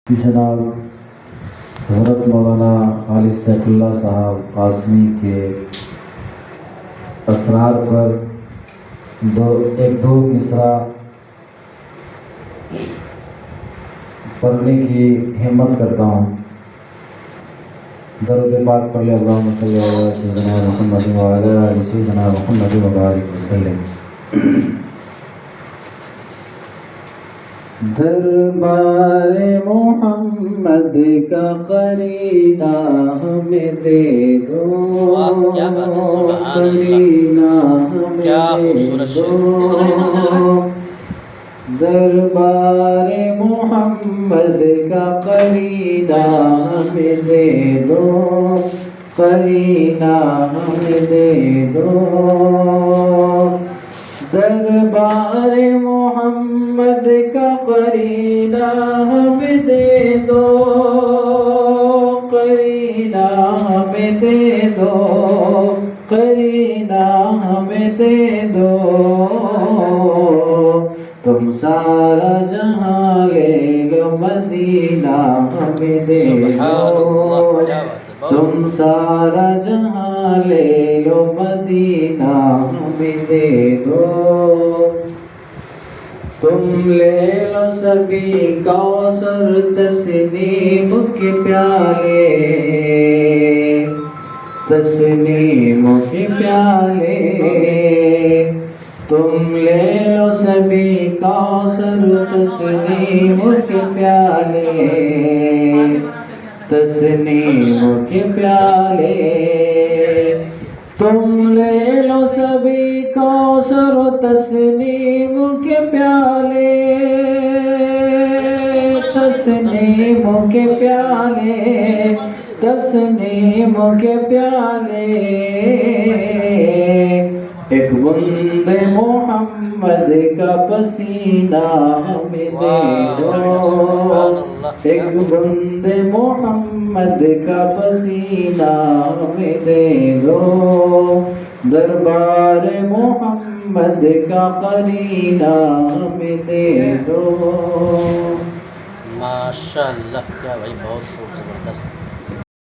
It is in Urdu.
جناب حضرت مولانا علی سیف اللہ صاحب قاسمی کے اسرار پر ایک دو مصرع پڑھنے کی ہمت کرتا ہوں۔ درود پاک پڑھ لے، اللہم صلی علی سیدنا محمد وعلی آل سیدنا محمد وبارک وسلم۔ دربار محمد کا قرینہ ہمیں دے دو، قرینہ ہمیں دے دو۔ دربار محمد کا قرینہ ہمیں دے دو، قرینہ ہمیں دے دو۔ دربار محمد کا قرینہ ہمیں دے دو، قرینہ ہمیں دے دو، قرینہ ہمیں دے دو۔ تم سارا جہاں لے لو، مدینہ ہمیں دے دو۔ تم سارا جہاں لے لو، مدینہ ہمیں دے دو۔ تم لے لو سبھی کوثر تسنیم کے پیالے، تسنیم کے پیالے۔ تم لے لو سبھی کوثر تسنیم کے پیالے، تسنیم کے پیالے۔ تم لے لو سبھی کوثر تسنیم کے پیالے، تسنیم کے پیالے، تسنیم کے پیالے۔ ایک بند محمد کا پسینہ ہمیں دے دو، ایک بند محمد کا پسینہ ہمیں دے دو۔ دربار محمد کا قرینہ ہمیں دے دو۔ ماشاءاللہ، کیا بھائی، بہت خوب، زبردست۔